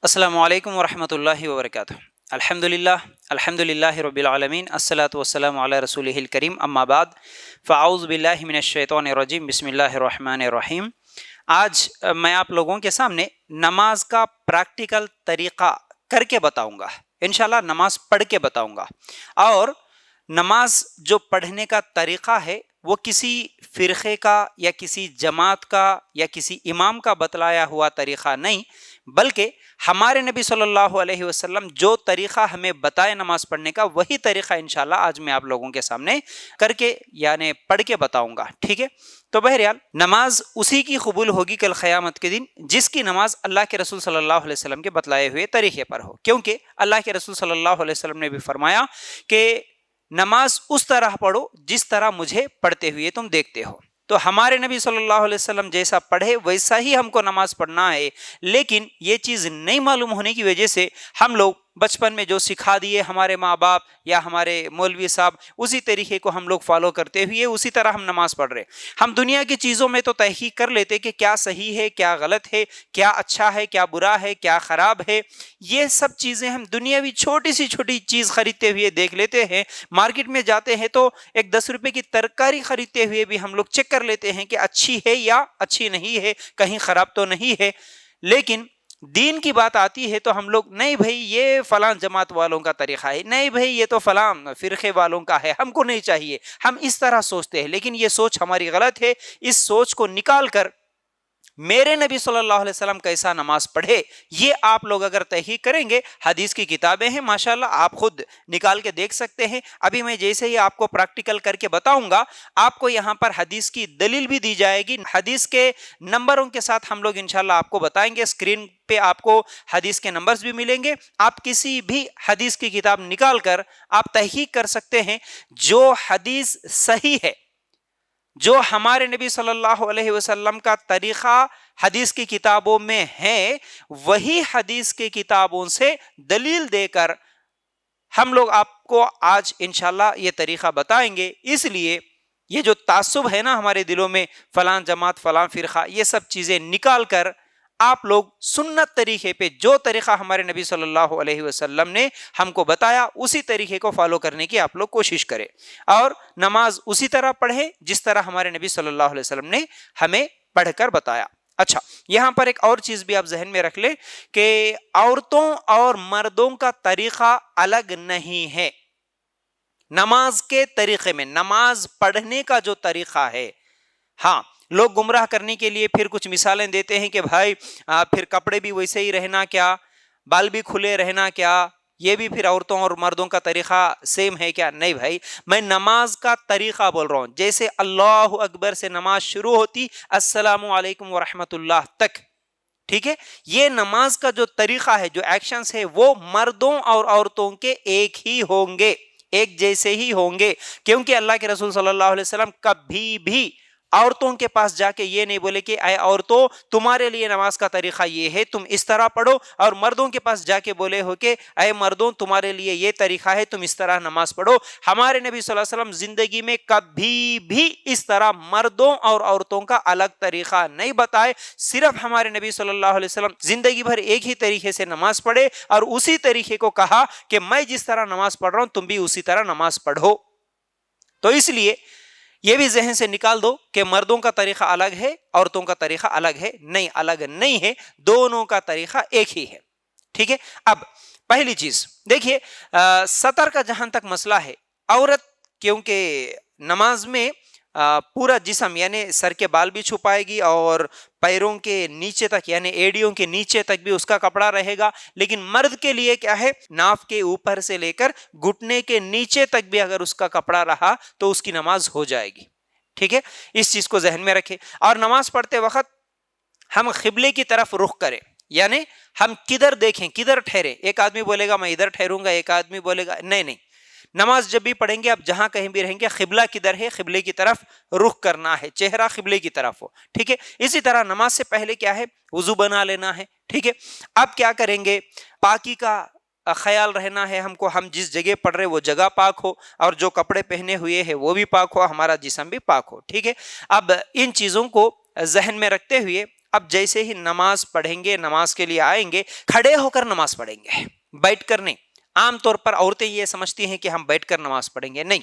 السلام علیکم ورحمۃ اللہ وبرکاتہ۔ الحمدللہ رب العالمین، الصلاۃ والسلام علی رسولہ الکریم، اما بعد فاعوذ باللہ من الشیطان الرجیم، بسم اللہ الرحمن الرحیم۔ آج میں آپ لوگوں کے سامنے نماز کا پریکٹیکل طریقہ کر کے بتاؤں گا، انشاءاللہ نماز پڑھ کے بتاؤں گا۔ اور نماز جو پڑھنے کا طریقہ ہے وہ کسی فرقے کا یا کسی جماعت کا یا کسی امام کا بتلایا ہوا طریقہ نہیں، بلکہ ہمارے نبی صلی اللہ علیہ وسلم جو طریقہ ہمیں بتائے نماز پڑھنے کا، وہی طریقہ انشاءاللہ آج میں آپ لوگوں کے سامنے کر کے یعنی پڑھ کے بتاؤں گا، ٹھیک ہے؟ تو بہرحال نماز اسی کی قبول ہوگی کل قیامت کے دن جس کی نماز اللہ کے رسول صلی اللہ علیہ وسلم کے بتلائے ہوئے طریقے پر ہو، کیونکہ اللہ کے رسول صلی اللہ علیہ وسلم نے بھی فرمایا کہ نماز اس طرح پڑھو جس طرح مجھے پڑھتے ہوئے تم دیکھتے ہو۔ تو ہمارے نبی صلی اللہ علیہ وسلم جیسا پڑھے ویسا ہی ہم کو نماز پڑھنا ہے، لیکن یہ چیز نہیں معلوم ہونے کی وجہ سے ہم لوگ بچپن میں جو سکھا دیے ہمارے ماں باپ یا ہمارے مولوی صاحب، اسی طریقے کو ہم لوگ فالو کرتے ہوئے اسی طرح ہم نماز پڑھ رہے۔ ہم دنیا کی چیزوں میں تو تحقیق کر لیتے کہ کیا صحیح ہے، کیا غلط ہے، کیا اچھا ہے، کیا برا ہے، کیا خراب ہے، یہ سب چیزیں ہم دنیاوی چھوٹی سی چھوٹی چیز خریدتے ہوئے دیکھ لیتے ہیں۔ مارکیٹ میں جاتے ہیں تو ایک 10 روپے کی ترکاری خریدتے ہوئے بھی ہم لوگ چیک کر لیتے ہیں کہ اچھی ہے یا اچھی نہیں ہے، کہیں خراب تو نہیں ہے۔ لیکن دین کی بات آتی ہے تو ہم لوگ نہیں بھائی یہ فلاں جماعت والوں کا طریقہ ہے، نہیں بھائی یہ تو فلاں فرقے والوں کا ہے، ہم کو نہیں چاہیے، ہم اس طرح سوچتے ہیں۔ لیکن یہ سوچ ہماری غلط ہے۔ اس سوچ کو نکال کر میرے نبی صلی اللہ علیہ وسلم کیسا نماز پڑھے، یہ آپ لوگ اگر تحقیق کریں گے، حدیث کی کتابیں ہیں ماشاءاللہ، آپ خود نکال کے دیکھ سکتے ہیں۔ ابھی میں جیسے ہی آپ کو پریکٹیکل کر کے بتاؤں گا، آپ کو یہاں پر حدیث کی دلیل بھی دی جائے گی، حدیث کے نمبروں کے ساتھ ہم لوگ انشاءاللہ آپ کو بتائیں گے۔ اسکرین پہ آپ کو حدیث کے نمبرز بھی ملیں گے، آپ کسی بھی حدیث کی کتاب نکال کر آپ تحقیق کر سکتے ہیں۔ جو حدیث صحیح ہے، جو ہمارے نبی صلی اللہ علیہ وسلم کا طریقہ حدیث کی کتابوں میں ہے، وہی حدیث کی کتابوں سے دلیل دے کر ہم لوگ آپ کو آج انشاءاللہ یہ طریقہ بتائیں گے۔ اس لیے یہ جو تعصب ہے نا ہمارے دلوں میں، فلاں جماعت فلاں فرقہ، یہ سب چیزیں نکال کر آپ لوگ سنت طریقے پہ، جو طریقہ ہمارے نبی صلی اللہ علیہ وسلم نے ہم کو بتایا، اسی طریقے کو فالو کرنے کی آپ لوگ کوشش کریں، اور نماز اسی طرح پڑھیں جس طرح ہمارے نبی صلی اللہ علیہ وسلم نے ہمیں پڑھ کر بتایا۔ اچھا، یہاں پر ایک اور چیز بھی آپ ذہن میں رکھ لیں کہ عورتوں اور مردوں کا طریقہ الگ نہیں ہے۔ نماز کے طریقے میں، نماز پڑھنے کا جو طریقہ ہے، ہاں لوگ گمراہ کرنے کے لیے پھر کچھ مثالیں دیتے ہیں کہ بھائی پھر کپڑے بھی ویسے ہی رہنا کیا، بال بھی کھلے رہنا کیا، یہ بھی پھر عورتوں اور مردوں کا طریقہ سیم ہے کیا؟ نہیں بھائی، میں نماز کا طریقہ بول رہا ہوں۔ جیسے اللہ اکبر سے نماز شروع ہوتی السلام علیکم ورحمۃ اللہ تک، ٹھیک ہے؟ یہ نماز کا جو طریقہ ہے، جو ایکشنز ہے، وہ مردوں اور عورتوں کے ایک ہی ہوں گے، ایک جیسے ہی ہوں گے، کیونکہ اللہ کے رسول صلی اللہ علیہ وسلم کبھی بھی عورتوں کے پاس جا کے یہ نہیں بولے کہ اے عورتوں تمہارے لیے نماز کا طریقہ یہ ہے، تم اس طرح پڑھو، اور مردوں کے پاس جا کے بولے ہو کہ اے مردوں تمہارے لیے یہ طریقہ ہے، تم اس طرح نماز پڑھو۔ ہمارے نبی صلی اللہ علیہ وسلم زندگی میں کبھی بھی اس طرح مردوں اور عورتوں کا الگ طریقہ نہیں بتائے۔ صرف ہمارے نبی صلی اللہ علیہ وسلم زندگی بھر ایک ہی طریقے سے نماز پڑھے، اور اسی طریقے کو کہا کہ میں جس طرح نماز پڑھ رہا ہوں تم بھی اسی طرح نماز پڑھو۔ تو اس لیے یہ بھی ذہن سے نکال دو کہ مردوں کا طریقہ الگ ہے، عورتوں کا طریقہ الگ ہے، نہیں، الگ نہیں ہے، دونوں کا طریقہ ایک ہی ہے، ٹھیک ہے؟ اب پہلی چیز دیکھیے، سطر کا جہاں تک مسئلہ ہے، عورت کیونکہ نماز میں پورا جسم یعنی سر کے بال بھی چھپائے گی، اور پیروں کے نیچے تک یعنی ایڑیوں کے نیچے تک بھی اس کا کپڑا رہے گا، لیکن مرد کے لیے کیا ہے، ناف کے اوپر سے لے کر گھٹنے کے نیچے تک بھی اگر اس کا کپڑا رہا تو اس کی نماز ہو جائے گی، ٹھیک ہے؟ اس چیز کو ذہن میں رکھیں۔ اور نماز پڑھتے وقت ہم قبلے کی طرف رخ کریں، یعنی ہم کدھر دیکھیں، کدھر ٹھہریں۔ ایک آدمی بولے گا میں ادھر ٹھہروں گا، ایک آدمی بولے گا نہیں، نماز جب بھی پڑھیں گے آپ جہاں کہیں بھی رہیں گے، قبلہ کدھر ہے، قبلے کی طرف رخ کرنا ہے، چہرہ قبلے کی طرف ہو، ٹھیک ہے؟ اسی طرح نماز سے پہلے کیا ہے، وضو بنا لینا ہے، ٹھیک ہے؟ اب کیا کریں گے، پاکی کا خیال رہنا ہے ہم کو، ہم جس جگہ پڑھ رہے وہ جگہ پاک ہو، اور جو کپڑے پہنے ہوئے ہیں وہ بھی پاک ہو، ہمارا جسم بھی پاک ہو، ٹھیک ہے؟ اب ان چیزوں کو ذہن میں رکھتے ہوئے اب جیسے ہی نماز پڑھیں گے، نماز کے لیے آئیں گے، کھڑے ہو کر نماز پڑھیں گے، بیٹھ کر نہیں۔ عام طور پر عورتیں یہ سمجھتی ہیں کہ ہم بیٹھ کر نماز پڑھیں گے، نہیں۔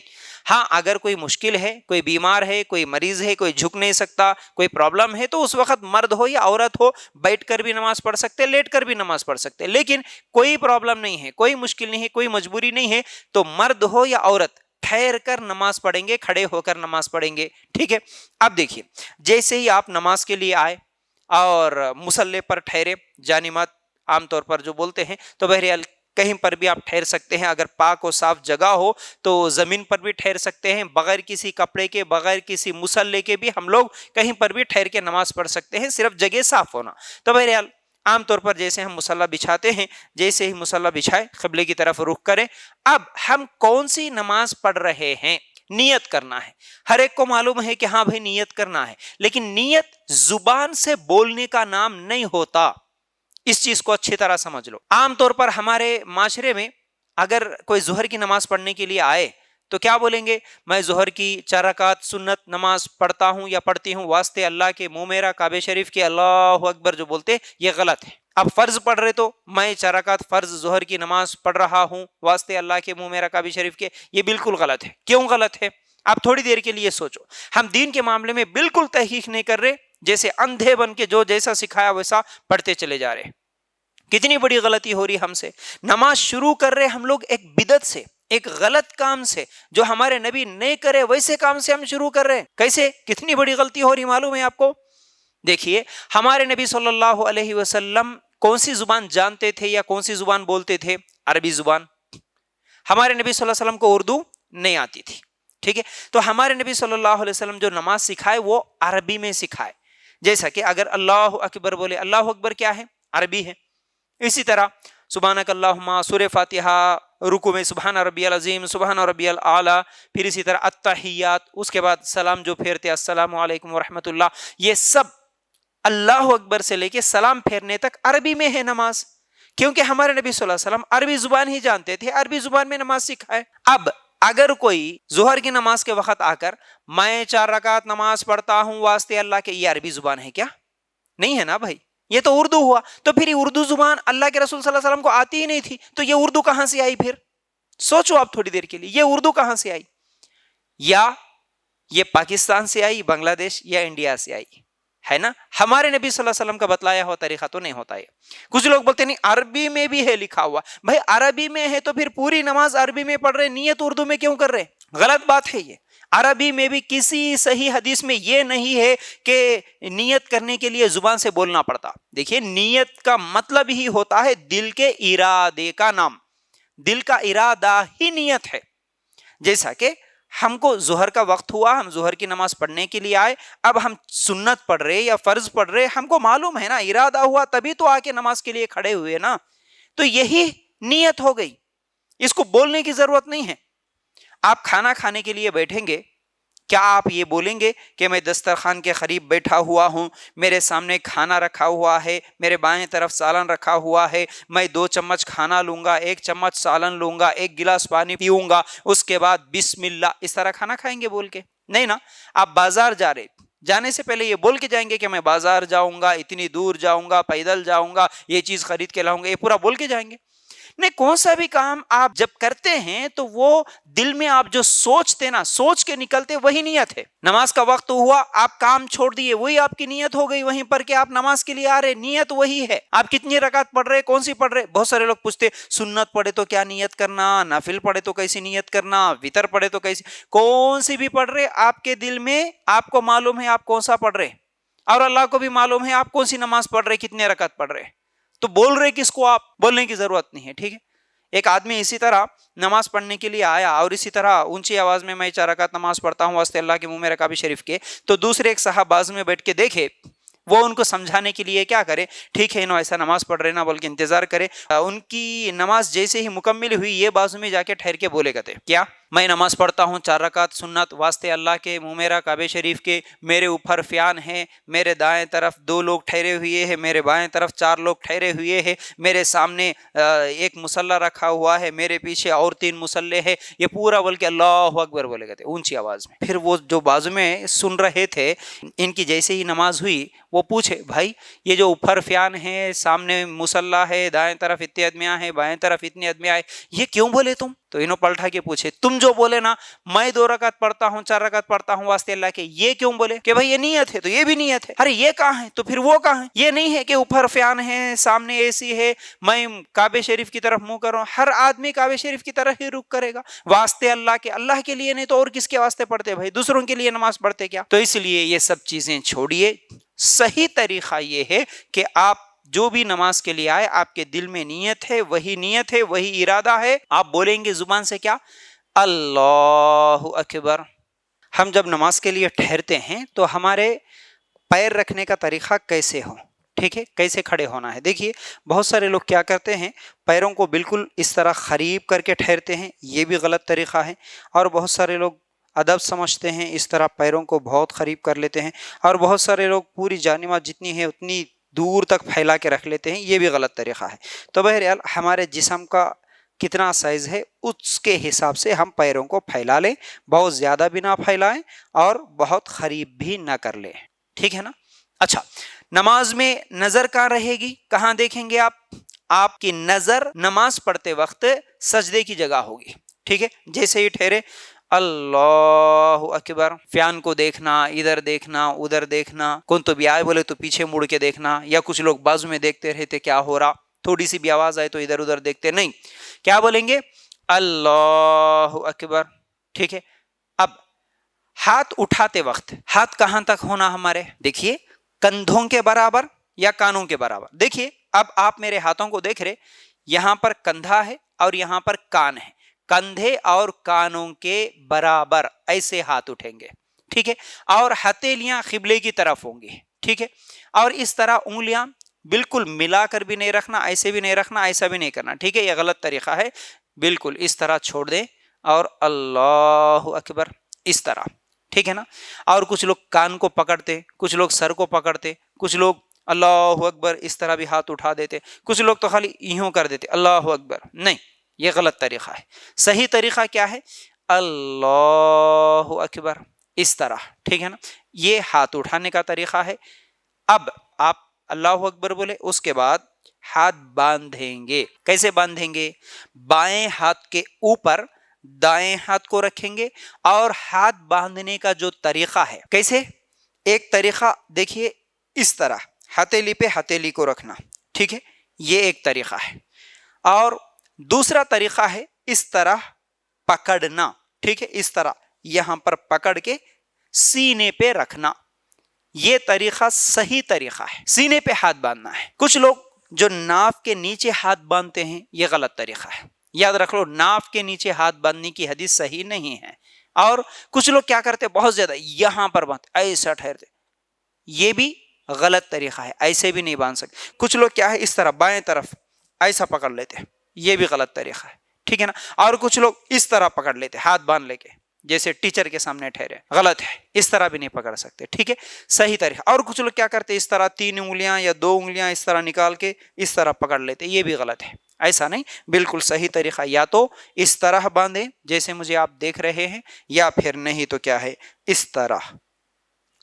ہاں، اگر کوئی مشکل ہے، کوئی بیمار ہے، کوئی مریض ہے، کوئی جھک نہیں سکتا، کوئی پرابلم ہے، تو اس وقت مرد ہو یا عورت ہو بیٹھ کر بھی نماز پڑھ سکتے، لیٹ کر بھی نماز پڑھ سکتے۔ لیکن کوئی پرابلم نہیں ہے، کوئی مشکل نہیں ہے، کوئی مجبوری نہیں ہے، تو مرد ہو یا عورت ٹھہر کر نماز پڑھیں گے، کھڑے ہو کر نماز پڑھیں گے، ٹھیک ہے۔ اب دیکھیے، جیسے ہی آپ نماز کے لیے آئے اور مصلی پر ٹھہرے، جانماز عام طور پر جو بولتے ہیں، تو بہرحال کہیں پر بھی آپ ٹھہر سکتے ہیں، اگر پاک و صاف جگہ ہو تو زمین پر بھی ٹھہر سکتے ہیں، بغیر کسی کپڑے کے، بغیر کسی مصلی کے بھی ہم لوگ کہیں پر بھی ٹھہر کے نماز پڑھ سکتے ہیں، صرف جگہ صاف ہونا۔ تو بہرحال عام طور پر جیسے ہم مصلی بچھاتے ہیں، جیسے ہی مصلی بچھائے قبلے کی طرف رخ کریں۔ اب ہم کون سی نماز پڑھ رہے ہیں، نیت کرنا ہے۔ ہر ایک کو معلوم ہے کہ ہاں بھائی نیت کرنا ہے، لیکن نیت زبان سے بولنے کا نام نہیں ہوتا، اس چیز کو اچھی طرح سمجھ لو۔ عام طور پر ہمارے معاشرے میں اگر کوئی ظہر کی نماز پڑھنے کے لیے آئے تو کیا بولیں گے؟ میں ظہر کی 4 رکعت سنت نماز پڑھتا ہوں یا پڑھتی ہوں واسطے اللہ کے، منہ میرا کعبہ شریف کے، اللہ اکبر جو بولتے یہ غلط ہے۔ اب فرض پڑھ رہے تو میں 4 رکعت فرض ظہر کی نماز پڑھ رہا ہوں واسطے اللہ کے، منہ میرا کعبہ شریف کے، یہ بالکل غلط ہے۔ کیوں غلط ہے؟ آپ تھوڑی دیر کے لیے سوچو۔ ہم دین کے معاملے میں بالکل تحقیق نہیں کر رہے، جیسے اندھے بن کے جو جیسا سکھایا ویسا پڑھتے چلے جا رہے۔ کتنی بڑی غلطی ہو رہی ہم سے۔ نماز شروع کر رہے ہم لوگ ایک بدعت سے، ایک غلط کام سے، جو ہمارے نبی نہیں کرے ویسے کام سے ہم شروع کر رہے ہیں۔ کیسے؟ کتنی بڑی غلطی ہو رہی معلوم ہے آپ کو؟ دیکھیے، ہمارے نبی صلی اللہ علیہ وسلم کون سی زبان جانتے تھے یا کون سی زبان بولتے تھے؟ عربی زبان۔ ہمارے نبی صلی اللہ علیہ وسلم کو اردو نہیں آتی تھی، ٹھیک ہے۔ تو ہمارے نبی صلی اللہ علیہ وسلم جو نماز سکھائے وہ عربی میں سکھائے۔ جیسا کہ اگر اللہ اکبر بولے، اللہ اکبر کیا ہے؟ عربی ہے۔ اسی طرح سبحانک اللہم، سورہ فاتحہ، رکوع میں سبحان ربی العظیم، سبحان ربی الاعلیٰ، پھر اسی طرح التحیات، اس کے بعد سلام جو پھیرتے السلام علیکم ورحمۃ اللہ، یہ سب اللہ اکبر سے لے کے سلام پھیرنے تک عربی میں ہے نماز، کیونکہ ہمارے نبی صلی اللہ علیہ وسلم عربی زبان ہی جانتے تھے، عربی زبان میں نماز سکھائے۔ اب اگر کوئی ظہر کی نماز کے وقت آ کر میں 4 رکعت نماز پڑھتا ہوں واسطے اللہ کے، یہ عربی زبان ہے کیا؟ نہیں ہے نا بھائی، یہ تو اردو ہوا۔ تو پھر یہ اردو زبان اللہ کے رسول صلی اللہ علیہ وسلم کو آتی ہی نہیں تھی، تو یہ اردو کہاں سے آئی؟ پھر سوچو آپ تھوڑی دیر کے لیے، یہ اردو کہاں سے آئی؟ یا یہ پاکستان سے آئی، بنگلہ دیش یا انڈیا سے آئی، ہے نا؟ ہمارے نبی صلی اللہ علیہ وسلم کا بتلایا ہوا طریقہ تو نہیں ہوتا ہے۔ کچھ لوگ بولتے نہیں عربی میں بھی ہے لکھا ہوا، بھائی عربی میں ہے تو پھر پوری نماز عربی میں پڑھ رہے، نیت اردو میں کیوں کر رہے؟ غلط بات ہے یہ۔ عربی میں بھی کسی صحیح حدیث میں یہ نہیں ہے کہ نیت کرنے کے لیے زبان سے بولنا پڑتا۔ دیکھیے، نیت کا مطلب ہی ہوتا ہے دل کے ارادے کا نام، دل کا ارادہ ہی نیت ہے۔ جیسا کہ ہم کو ظہر کا وقت ہوا، ہم ظہر کی نماز پڑھنے کے لیے آئے، اب ہم سنت پڑھ رہے یا فرض پڑھ رہے، ہم کو معلوم ہے نا، ارادہ ہوا تبھی تو آ کے نماز کے لیے کھڑے ہوئے نا، تو یہی نیت ہو گئی، اس کو بولنے کی ضرورت نہیں ہے۔ آپ کھانا کھانے کے لیے بیٹھیں گے، کیا آپ یہ بولیں گے کہ میں دسترخوان کے قریب بیٹھا ہوا ہوں، میرے سامنے کھانا رکھا ہوا ہے، میرے بائیں طرف سالن رکھا ہوا ہے، میں 2 چمچ کھانا لوں گا، 1 چمچ سالن لوں گا، 1 گلاس پانی پیوں گا، اس کے بعد بسم اللہ، اس طرح کھانا کھائیں گے بول کے؟ نہیں نا۔ آپ بازار جا رہے، جانے سے پہلے یہ بول کے جائیں گے کہ میں بازار جاؤں گا، اتنی دور جاؤں گا، پیدل جاؤں گا، یہ چیز خرید کے لاؤں گا، یہ پورا بول کے جائیں گے؟ نہیں، کون سا بھی کام آپ جب کرتے ہیں تو وہ دل میں آپ جو سوچتے نا، سوچ کے نکلتے، وہی نیت ہے۔ نماز کا وقت ہوا، آپ کام چھوڑ دیے، وہی آپ کی نیت ہو گئی وہیں پر کہ آپ نماز کے لیے آ رہے، نیت وہی ہے۔ آپ کتنی رکعت پڑھ رہے، کون سی پڑھ رہے؟ بہت سارے لوگ پوچھتے سنت پڑھے تو کیا نیت کرنا، نافل پڑھے تو کیسی نیت کرنا، وتر پڑھے تو کیسی، کون سی بھی پڑھ رہے، آپ کے دل میں آپ کو معلوم ہے آپ کون سا پڑھ رہے، اور اللہ کو بھی معلوم ہے آپ کون سی نماز پڑھ رہے، کتنے رکعت پڑھ رہے، تو بول رہے کس کو؟ آپ بولنے کی ضرورت نہیں ہے، ٹھیک ہے۔ ایک آدمی اسی طرح نماز پڑھنے کے لیے آیا اور اسی طرح اونچی آواز میں 4 رکعت نماز پڑھتا ہوں واسطے اللہ کے، منہ میرا کعبہ شریف کے، تو دوسرے ایک صاحب بازو میں بیٹھ کے دیکھے، وہ ان کو سمجھانے کے لیے کیا کرے، ٹھیک ہے انہوں ایسا نماز پڑھ رہے نا بول کے انتظار کرے، ان کی نماز جیسے ہی مکمل ہوئی، یہ بازو میں جا کے ٹھہر کے بولے گا تھے کیا، میں نماز پڑھتا ہوں 4 رکعت سنت واسطے اللہ کے، منہ میرا کعبہ شریف کے، میرے اوپر فیان ہے، میرے دائیں طرف 2 لوگ ٹھہرے ہوئے ہیں، میرے بائیں طرف 4 لوگ ٹھہرے ہوئے ہیں، میرے سامنے ایک مصلی رکھا ہوا ہے، میرے پیچھے اور 3 مصلی ہے، یہ پورا بول کے اللہ اکبر بولے گئے تھے اونچی آواز میں۔ پھر وہ جو بازو میں سن رہے تھے، ان کی جیسے ہی نماز ہوئی وہ پوچھے بھائی یہ جو اوپر فیان ہے، سامنے مصلی ہے، دائیں طرف اتنے آدمیاں ہیں، بائیں طرف اتنے آدمیاں ہیں، یہ کیوں بولے تم؟ تو انہوں پلٹا کے پوچھے تم جو بولے نا میں 2 رکعت پڑھتا ہوں 4 رکعت پڑھتا ہوں واسطے اللہ کے، یہ کیوں بولے؟ کہ بھائی یہ نیت ہے تو یہ بھی نیت ہے، ارے یہ کہاں ہے تو پھر وہ کہاں ہے؟ یہ نہیں ہے کہ اوپر فیان ہے، سامنے اے سی ہے، میں کعبہ شریف کی طرف منہ کروں، ہر آدمی کعبہ شریف کی طرف ہی رخ کرے گا واسطے اللہ کے لیے، نہیں تو اور کس کے واسطے پڑھتے بھائی؟ دوسروں کے لیے نماز پڑھتے کیا؟ تو اس لیے یہ سب چیزیں چھوڑیے، صحیح طریقہ یہ ہے کہ آپ جو بھی نماز کے لیے آئے آپ کے دل میں نیت ہے، وہی ارادہ ہے، آپ بولیں گے زبان سے کیا؟ اللہ اکبر۔ ہم جب نماز کے لیے ٹھہرتے ہیں تو ہمارے پیر رکھنے کا طریقہ کیسے ہو، ٹھیک ہے، کیسے کھڑے ہونا ہے؟ دیکھیے بہت سارے لوگ کیا کرتے ہیں، پیروں کو بالکل اس طرح قریب کر کے ٹھہرتے ہیں، یہ بھی غلط طریقہ ہے، اور بہت سارے لوگ ادب سمجھتے ہیں اس طرح پیروں کو بہت قریب کر لیتے ہیں، اور بہت سارے لوگ پوری جانب جتنی ہے اتنی دور تک پھیلا کے رکھ لیتے ہیں، یہ بھی غلط طریقہ ہے۔ تو بہرحال ہمارے جسم کا کتنا سائز ہے اس کے حساب سے ہم پیروں کو پھیلا لیں، بہت زیادہ بھی نہ پھیلائیں اور بہت قریب بھی نہ کر لیں، ٹھیک ہے نا؟ اچھا، نماز میں نظر کہاں رہے گی، کہاں دیکھیں گے آپ کی نظر نماز پڑھتے وقت سجدے کی جگہ ہوگی، ٹھیک ہے؟ جیسے ہی ٹھہرے اللہ اکبر، فیان کو دیکھنا، ادھر دیکھنا ادھر دیکھنا، کون تو بھی آئے بولے تو پیچھے مڑ کے دیکھنا، یا کچھ لوگ بازو میں دیکھتے رہتے کیا ہو رہا، تھوڑی سی بھی آواز آئے تو ادھر ادھر دیکھتے نہیں، کیا بولیں گے؟ اللہ اکبر، ٹھیک ہے؟ اب ہاتھ اٹھاتے وقت ہاتھ کہاں تک ہونا ہمارے؟ دیکھیے کندھوں کے برابر یا کانوں کے برابر؟ دیکھیے اب آپ میرے ہاتھوں کو دیکھ رہے، یہاں پر کندھا ہے اور یہاں پر کان ہے، کندھے اور کانوں کے برابر ایسے ہاتھ اٹھیں گے، ٹھیک ہے؟ اور ہتھیلیاں قبلے کی طرف ہوں گی، ٹھیک ہے؟ اور اس طرح انگلیاں بالکل ملا کر بھی نہیں رکھنا، ایسے بھی نہیں رکھنا، ایسا بھی نہیں کرنا، ٹھیک ہے؟ یہ غلط طریقہ ہے، بالکل اس طرح چھوڑ دیں اور اللہ اکبر اس طرح، ٹھیک ہے نا؟ اور کچھ لوگ کان کو پکڑتے، کچھ لوگ سر کو پکڑتے، کچھ لوگ اللہ اکبر اس طرح بھی ہاتھ اٹھا دیتے، کچھ لوگ تو خالی یوں کر دیتے اللہ اکبر، نہیں، یہ غلط طریقہ ہے۔ صحیح طریقہ کیا ہے؟ اللہ اکبر اس طرح، ٹھیک ہے نا؟ یہ ہاتھ اٹھانے کا طریقہ ہے۔ اب آپ اللہ اکبر بولے، اس کے بعد ہاتھ باندھیں گے۔ کیسے باندھیں گے؟ بائیں ہاتھ کے اوپر دائیں ہاتھ کو رکھیں گے، اور ہاتھ باندھنے کا جو طریقہ ہے کیسے؟ ایک طریقہ دیکھیے اس طرح ہتھیلی پہ ہتھیلی کو رکھنا، ٹھیک ہے؟ یہ ایک طریقہ ہے، اور دوسرا طریقہ ہے اس طرح پکڑنا، ٹھیک ہے؟ اس طرح یہاں پر پکڑ کے سینے پہ رکھنا، یہ طریقہ صحیح طریقہ ہے، سینے پہ ہاتھ باندھنا ہے۔ کچھ لوگ جو ناف کے نیچے ہاتھ باندھتے ہیں، یہ غلط طریقہ ہے، یاد رکھ لو، ناف کے نیچے ہاتھ باندھنے کی حدیث صحیح نہیں ہے۔ اور کچھ لوگ کیا کرتے بہت زیادہ یہاں پر باندھتے، ایسا ٹھہرتے، یہ بھی غلط طریقہ ہے، ایسے بھی نہیں باندھ سکتے۔ کچھ لوگ کیا ہے اس طرح بائیں طرف ایسا پکڑ لیتے، یہ بھی غلط طریقہ ہے، ٹھیک ہے نا؟ اور کچھ لوگ اس طرح پکڑ لیتے ہاتھ باندھ لے کے، جیسے ٹیچر کے سامنے ٹھہرے، غلط ہے، اس طرح بھی نہیں پکڑ سکتے، ٹھیک ہے؟ صحیح طریقہ۔ اور کچھ لوگ کیا کرتے اس طرح 3 انگلیاں یا 2 انگلیاں اس طرح نکال کے اس طرح پکڑ لیتے، یہ بھی غلط ہے، ایسا نہیں، بالکل صحیح طریقہ یا تو اس طرح باندھیں جیسے مجھے آپ دیکھ رہے ہیں، یا پھر نہیں تو کیا ہے اس طرح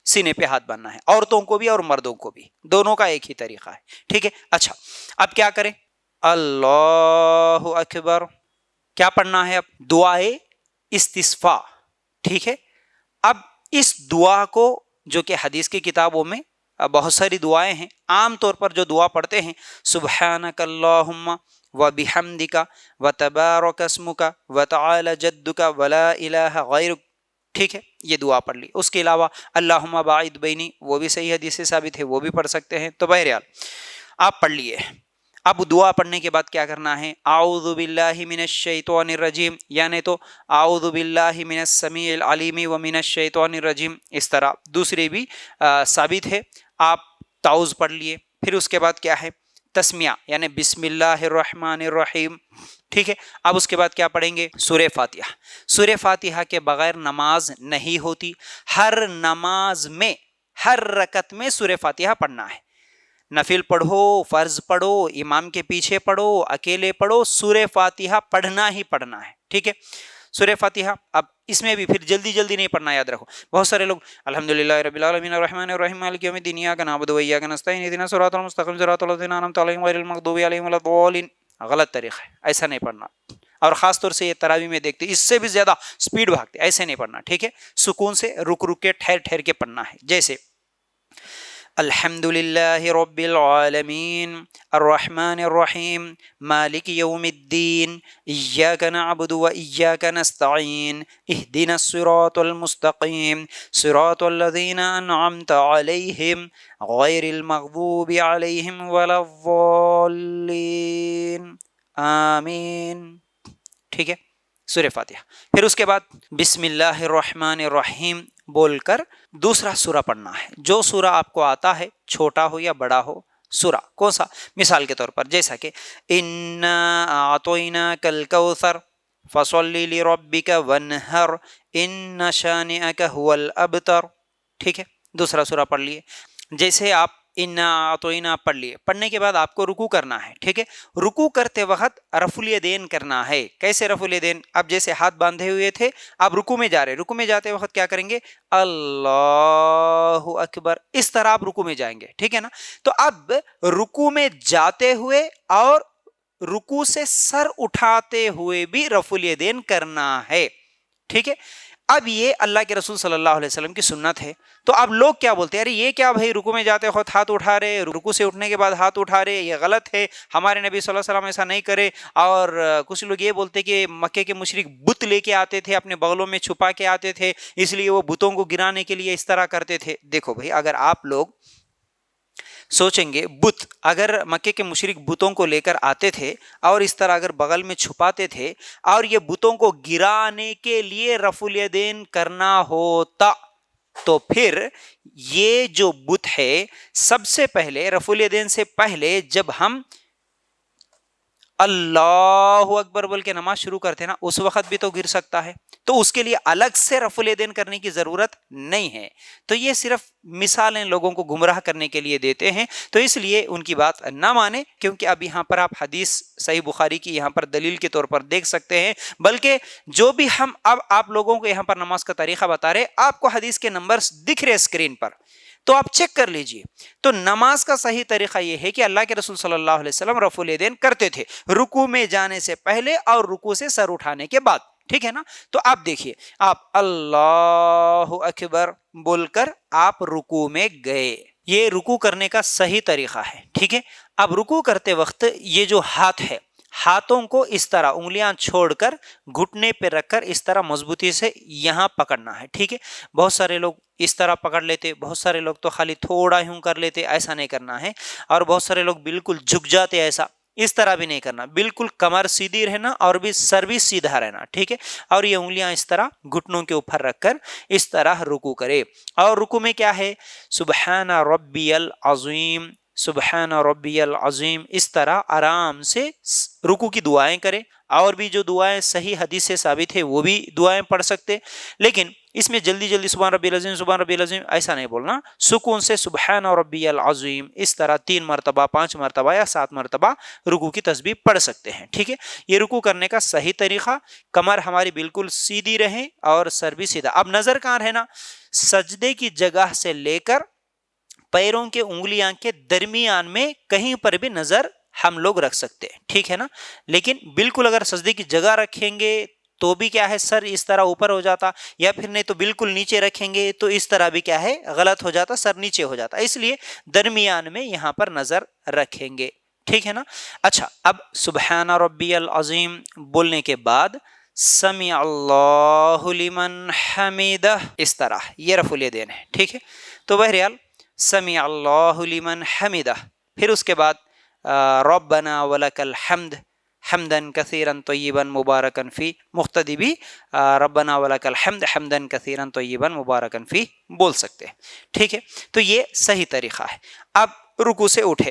سینے پہ ہاتھ باندھنا ہے، عورتوں کو بھی اور مردوں کو بھی، دونوں کا ایک ہی طریقہ ہے، ٹھیک ہے؟ اچھا، اب کیا کریں؟ اللہ اکبر، کیا پڑھنا ہے؟ اب دعائے استسقاء، ٹھیک ہے؟ اب اس دعا کو، جو کہ حدیث کی کتابوں میں بہت ساری دعائیں ہیں، عام طور پر جو دعا پڑھتے ہیں سبحانک اللہم وبحمدک وتبارک اسمک وتعالی جدک ولا الہ غیرک، ٹھیک ہے؟ یہ دعا پڑھ لی۔ اس کے علاوہ اللہم باعد بینی، وہ بھی صحیح حدیث سے ثابت ہے، وہ بھی پڑھ سکتے ہیں۔ تو بہرحال آپ پڑھ لیے۔ اب دعا پڑھنے کے بعد کیا کرنا ہے؟ اعوذ باللہ من الشیطان الرجیم، یعنی تو اعوذ باللہ من السمیع العلیم ومن الشیطان الرجیم، اس طرح دوسرے بھی ثابت ہے۔ آپ تعوذ پڑھ لیے، پھر اس کے بعد کیا ہے؟ تسمیہ یعنی بسم اللہ الرحمن الرحیم. ٹھیک ہے. اب اس کے بعد کیا پڑھیں گے؟ سورہ فاتحہ. سورہ فاتحہ کے بغیر نماز نہیں ہوتی. ہر نماز میں ہر رکعت میں سورہ فاتحہ پڑھنا ہے. نفل پڑھو، فرض پڑھو، امام کے پیچھے پڑھو، اکیلے پڑھو، سورہ فاتحہ پڑھنا ہی پڑھنا ہے. ٹھیک ہے. سورہ فاتحہ اب اس میں بھی پھر جلدی جلدی نہیں پڑھنا، یاد رکھو. بہت سارے لوگ الحمدللہ رب العالمین الرحمن الرحیم مالک یوم الدین ایاک نعبد و ایاک نستعین اہدنا الصراط المستقیم صراط الذین انعمت علیہم غیر المغضوب علیہم ولا الضالین. غلط طریقہ ہے، ایسا نہیں پڑھنا. اور خاص طور سے یہ تراویح میں دیکھتے اس سے بھی زیادہ سپیڈ بھاگتے، ایسے نہیں پڑھنا. ٹھیک ہے. سکون سے رک رک کے ٹھہر ٹھہر کے پڑھنا ہے. جیسے الحمد للہ رب العالمین الرحمن الرحیم مالک یوم الدین ایاک نعبد و ایاک نستعین اہدنا الصراط المستقیم صراط الذین انعمت علیہم غیر المغضوب علیہم ولا الضالین آمین. ٹھیک ہے. سورہ فاتحہ. پھر اس کے بعد بسم اللہ الرحمن الرحیم بول کر دوسرا سورہ پڑھنا ہے. جو سورہ آپ کو آتا ہے، چھوٹا ہو یا بڑا ہو سورہ. کون سا؟ مثال کے طور پر جیسا کہ انا اعطیناک الکوثر فصلی لربک وانحر ان شانئک هو الابتر. ٹھیک ہے. دوسرا سورہ پڑھ لیے. جیسے آپ انا اعطینا پڑھ لیے، پڑھنے کے بعد آپ کو رکوع کرنا ہے. ٹھیک ہے. رکوع کرتے وقت رفع الیدین کرنا ہے. کیسے رفع الیدین؟ اب جیسے ہاتھ باندھے ہوئے تھے، آپ رکوع میں جا رہے، رکوع میں جاتے وقت کیا کریں گے؟ اللہ اکبر. اس طرح آپ رکوع میں جائیں گے. ٹھیک ہے نا. تو اب رکوع میں جاتے ہوئے اور رکوع سے سر اٹھاتے ہوئے بھی رفع الیدین کرنا ہے. ٹھیک ہے. اب یہ اللہ کے رسول صلی اللہ علیہ وسلم کی سنت ہے. تو اب لوگ کیا بولتے ہیں؟ ارے یہ کیا بھائی، رکوع میں جاتے وقت ہاتھ اٹھا رہے، رکوع سے اٹھنے کے بعد ہاتھ اٹھا رہے، یہ غلط ہے، ہمارے نبی صلی اللہ علیہ وسلم ایسا نہیں کرے. اور کچھ لوگ یہ بولتے کہ مکے کے مشرک بت لے کے آتے تھے، اپنے بغلوں میں چھپا کے آتے تھے، اس لیے وہ بتوں کو گرانے کے لیے اس طرح کرتے تھے. دیکھو بھائی، اگر آپ لوگ سوچیں گے بت، اگر مکے کے مشرک بتوں کو لے کر آتے تھے اور اس طرح اگر بغل میں چھپاتے تھے اور یہ بتوں کو گرانے کے لیے رفع الیدین کرنا ہوتا، تو پھر یہ جو بت ہے سب سے پہلے رفع الیدین سے پہلے جب ہم اللہ اکبر بول کے نماز شروع کرتے نا، اس وقت بھی تو گر سکتا ہے. تو اس کے لیے الگ سے رفع الیدین کرنے کی ضرورت نہیں ہے. تو یہ صرف مثالیں لوگوں کو گمراہ کرنے کے لیے دیتے ہیں. تو اس لیے ان کی بات نہ مانیں، کیونکہ اب یہاں پر آپ حدیث صحیح بخاری کی یہاں پر دلیل کے طور پر دیکھ سکتے ہیں. بلکہ جو بھی ہم اب آپ لوگوں کو یہاں پر نماز کا طریقہ بتا رہے، آپ کو حدیث کے نمبرز دکھ رہے اسکرین پر، تو آپ چیک کر لیجئے. تو نماز کا صحیح طریقہ یہ ہے کہ اللہ کے رسول صلی اللہ علیہ وسلم رفع الیدین کرتے تھے رکوع میں جانے سے پہلے اور رکوع سے سر اٹھانے کے بعد. ٹھیک ہے نا. تو آپ دیکھیے، آپ اللہ اکبر بول کر آپ رکوع میں گئے. یہ رکوع کرنے کا صحیح طریقہ ہے. ٹھیک ہے. اب رکوع کرتے وقت یہ جو ہاتھ ہے، ہاتھوں کو اس طرح انگلیاں چھوڑ کر گھٹنے پہ رکھ کر اس طرح مضبوطی سے یہاں پکڑنا ہے. ٹھیک ہے. بہت سارے لوگ اس طرح پکڑ لیتے، بہت سارے لوگ تو خالی تھوڑا یوں کر لیتے. ایسا نہیں کرنا ہے. اور بہت سارے لوگ بالکل جھک جاتے، ایسا اس طرح بھی نہیں کرنا. بالکل کمر سیدھی رہنا اور بھی سر بھی سیدھا رہنا. ٹھیک ہے. اور یہ انگلیاں اس طرح گھٹنوں کے اوپر رکھ کر اس طرح رکوع کرے. اور رکوع میں کیا ہے؟ سبحان ربی العظیم، سبحان ربی العظیم، اس طرح آرام سے رکوع کی دعائیں کرے. اور بھی جو دعائیں صحیح حدیث سے ثابت ہے وہ بھی دعائیں پڑھ سکتے. لیکن اس میں جلدی جلدی سبحان ربی العظیم، سبحان ربی العظیم ایسا نہیں بولنا. سکون سے سبحان ربی العظیم اس طرح 3 مرتبہ، 5 مرتبہ یا 7 مرتبہ رکوع کی تسبیح پڑھ سکتے ہیں. ٹھیک ہے. یہ رکوع کرنے کا صحیح طریقہ، کمر ہماری بالکل سیدھی رہے اور سر بھی سیدھا. اب نظر کہاں رہنا؟ سجدے کی جگہ سے لے کر پیروں کے انگلیاں کے درمیان میں کہیں پر بھی نظر ہم لوگ رکھ سکتے ہیں. ٹھیک ہے نا. لیکن بالکل اگر سجدے کی جگہ رکھیں گے تو بھی کیا ہے، سر اس طرح اوپر ہو جاتا، یا پھر نہیں تو بالکل نیچے رکھیں گے تو اس طرح بھی کیا ہے، غلط ہو جاتا، سر نیچے ہو جاتا. اس لیے درمیان میں یہاں پر نظر رکھیں گے. ٹھیک ہے نا. اچھا، اب سبحان ربی العظیم بولنے کے بعد سمع اللہ لمن حمیدہ اس طرح یہ رفع الیدین ہے. ٹھیک ہے. تو بہرحال سمع اللہ لمن حمیدہ، پھر اس کے بعد ربنا ولک الحمد حمدا کثیرا طیبا مبارکا فی، مقتدی بھی ربنا ولک الحمد حمدا کثیرا طیبا مبارکا فی بول سکتے ہیں. ٹھیک ہے. تو یہ صحیح طریقہ ہے. اب رکوع سے اٹھے،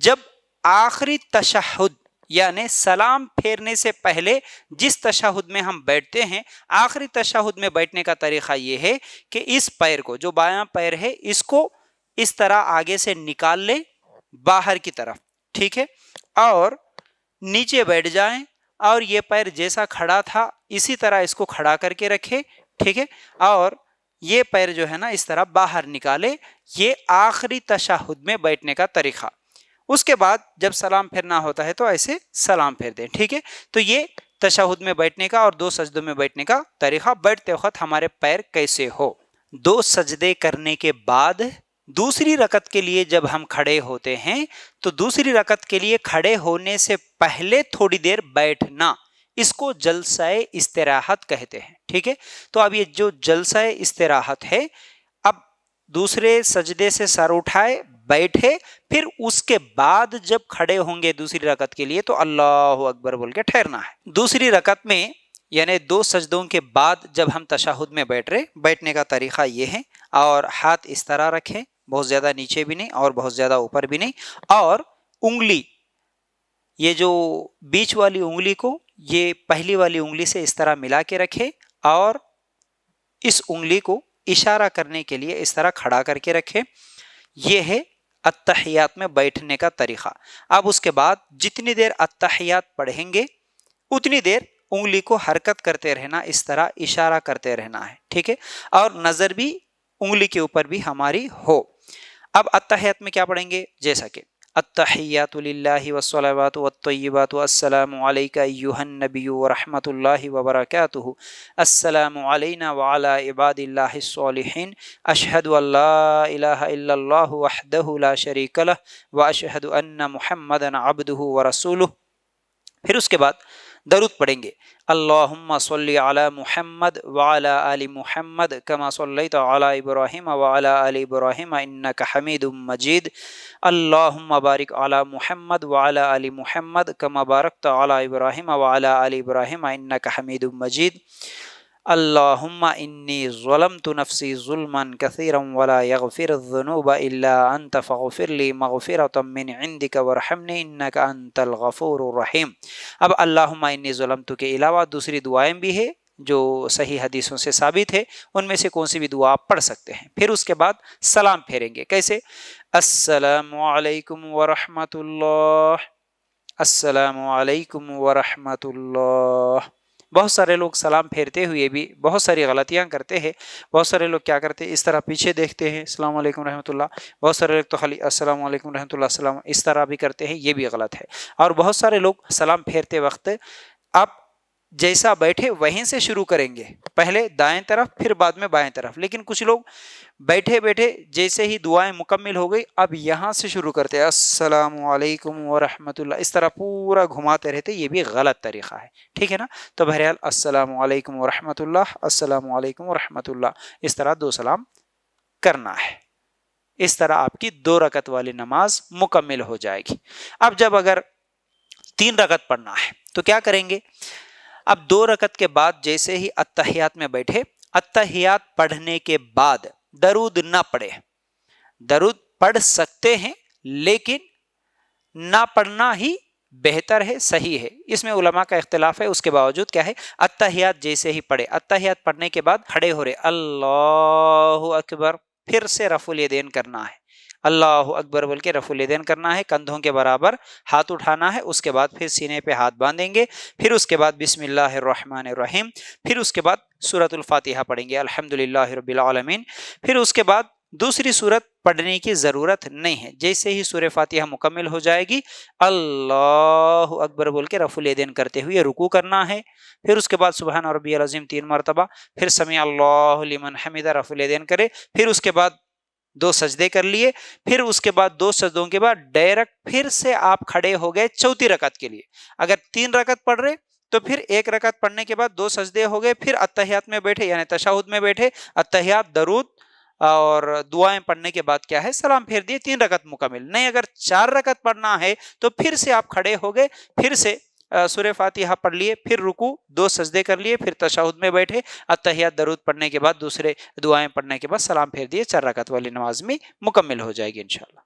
جب آخری تشہد یعنی سلام پھیرنے سے پہلے جس تشہد میں ہم بیٹھتے ہیں، آخری تشہد میں بیٹھنے کا طریقہ یہ ہے کہ اس پیر کو، جو بایاں پیر ہے، اس کو اس طرح آگے سے نکال لے باہر کی طرف، ٹھیک ہے، اور نیچے بیٹھ جائیں اور یہ پیر جیسا کھڑا تھا اسی طرح اس کو کھڑا کر کے رکھے، ٹھیک ہے، اور یہ پیر جو ہے نا اس طرح باہر نکالے۔ یہ آخری تشہد میں بیٹھنے کا طریقہ۔ اس کے بعد جب سلام پھیرنا ہوتا ہے تو ایسے سلام پھیر دیں، ٹھیک ہے۔ تو یہ تشہد میں بیٹھنے کا اور 2 سجدوں میں بیٹھنے کا طریقہ، بیٹھتے وقت ہمارے پیر کیسے ہو۔ 2 سجدے کرنے کے بعد دوسری رکعت کے لیے جب ہم کھڑے ہوتے ہیں تو دوسری رکعت کے لیے کھڑے ہونے سے پہلے تھوڑی دیر بیٹھنا، اس کو جلسہ استراحت کہتے ہیں، ٹھیک ہے۔ تو اب یہ جو جلسہ استراحت ہے، اب دوسرے سجدے سے سر اٹھائے، بیٹھے، پھر اس کے بعد جب کھڑے ہوں گے دوسری رکعت کے لیے تو اللہ اکبر بول کے ٹھہرنا ہے۔ دوسری رکعت میں یعنی 2 سجدوں کے بعد جب ہم تشہد میں بیٹھنے کا طریقہ یہ ہے، اور ہاتھ اس طرح رکھیں، بہت زیادہ نیچے بھی نہیں اور بہت زیادہ اوپر بھی نہیں، اور انگلی، یہ جو بیچ والی انگلی کو یہ پہلی والی انگلی سے اس طرح ملا کے رکھے اور اس انگلی کو اشارہ کرنے کے لیے اس طرح کھڑا کر کے رکھے۔ یہ ہے التحیات میں بیٹھنے کا طریقہ۔ اب اس کے بعد جتنی دیر التحیات پڑھیں گے اتنی دیر انگلی کو حرکت کرتے رہنا، اس طرح اشارہ کرتے رہنا ہے، ٹھیک ہے، اور نظر بھی انگلی کے اوپر بھی ہماری ہو۔ اب التحیات میں کیا پڑھیں گے؟ جیسا کہ التحیات للہ والصلوات والطیبات السلام علیک ایھا النبی ورحمۃ اللہ وبرکاتہ، السلام علینا وعلی عباد اللہ الصالحین، اشہد ان لا الہ الا اللہ وحدہ لا شریک لہ واشہد ان محمدا عبدہ ورسولہ۔ پھر اس کے بعد درود پڑھیں گے، اللہم صلی علی محمد وعلی آل محمد کما صلیت علی ابراہیم وعلی آل ابراہیم انک حمید مجید، اللہم بارک علی محمد وعلی آل محمد کما بارکت علی ابراہیم وعلی آل ابراہیم انک حمید مجید، اللہم انی ظلمت نفسی ظلما کثیرا ولا یغفر الذنوب الا انت فاغفر لی مغفرۃ من عندک وارحمنی انک انت الغفور الرحیم۔ اب اللہم انی ظلمت کے علاوہ دوسری دعائیں بھی ہے جو صحیح حدیثوں سے ثابت ہے، ان میں سے کون سی بھی دعا آپ پڑھ سکتے ہیں۔ پھر اس کے بعد سلام پھیریں گے، کیسے؟ السلام علیکم ورحمۃ اللہ، السلام علیکم ورحمۃ اللہ۔ بہت سارے لوگ سلام پھیرتے ہوئے بھی بہت ساری غلطیاں کرتے ہیں۔ بہت سارے لوگ کیا کرتے ہیں، اس طرح پیچھے دیکھتے ہیں السلام علیکم رحمۃ اللہ، بہت سارے لوگ تو خالی السلام علیکم رحمۃ اللہ السلام اس طرح بھی کرتے ہیں، یہ بھی غلط ہے۔ اور بہت سارے لوگ سلام پھیرتے وقت آپ جیسا بیٹھے وہیں سے شروع کریں گے، پہلے دائیں طرف پھر بعد میں بائیں طرف، لیکن کچھ لوگ بیٹھے بیٹھے جیسے ہی دعائیں مکمل ہو گئی اب یہاں سے شروع کرتے ہیں السلام علیکم ورحمۃ اللہ، اس طرح پورا گھماتے رہتے، یہ بھی غلط طریقہ ہے، ٹھیک ہے نا۔ تو بہرحال السلام علیکم ورحمۃ اللہ، السلام علیکم ورحمۃ اللہ، اس طرح 2 سلام کرنا ہے۔ اس طرح آپ کی 2 رکعت والی نماز مکمل ہو جائے گی۔ اب جب اگر 3 رکعت پڑھنا ہے تو کیا کریں گے؟ اب 2 رکعت کے بعد جیسے ہی التحیات میں بیٹھے، التحیات پڑھنے کے بعد درود نہ پڑھے۔ درود پڑھ سکتے ہیں لیکن نہ پڑھنا ہی بہتر ہے، صحیح ہے، اس میں علماء کا اختلاف ہے۔ اس کے باوجود کیا ہے، التحیات جیسے ہی پڑھے، التحیات پڑھنے کے بعد کھڑے ہو رہے اللہ اکبر، پھر سے رفع الیدین کرنا ہے، اللہ اکبر بول کے رفع الیدین کرنا ہے، کندھوں کے برابر ہاتھ اٹھانا ہے، اس کے بعد پھر سینے پہ ہاتھ باندھیں گے، پھر اس کے بعد بسم اللہ الرحمن الرحیم، پھر اس کے بعد سورۃ الفاتحہ پڑھیں گے الحمدللہ رب العالمین، پھر اس کے بعد دوسری سورت پڑھنے کی ضرورت نہیں ہے، جیسے ہی سورہ فاتحہ مکمل ہو جائے گی اللہ اکبر بول کے رفع الیدین کرتے ہوئے رکوع کرنا ہے، پھر اس کے بعد سبحان ربی العظیم 3 مرتبہ، پھر سمع اللہ لمن حمدہ رفع الیدین کرے، پھر اس کے بعد 2 سجدے کر لیے، پھر اس کے بعد 2 سجدوں کے بعد ڈائریکٹ پھر سے آپ کھڑے ہو گئے چوتھی رکعت کے لیے۔ اگر 3 رکعت پڑھ رہے تو پھر 1 رکعت پڑھنے کے بعد 2 سجدے ہو گئے، پھر التحیات میں بیٹھے یعنی تشہد میں بیٹھے، التحیات درود اور دعائیں پڑھنے کے بعد کیا ہے، سلام پھیر دیے، 3 رکعت مکمل۔ نہیں اگر 4 رکعت پڑھنا ہے تو پھر سے آپ کھڑے ہو گئے، پھر سے سورہ فاتحہ پڑھ لیے، پھر رکوع، 2 سجدے کر لیے، پھر تشہد میں بیٹھے، التحیات درود پڑھنے کے بعد دوسرے دعائیں پڑھنے کے بعد سلام پھیر دیے، 4 رکعت والی نماز میں مکمل ہو جائے گی انشاءاللہ۔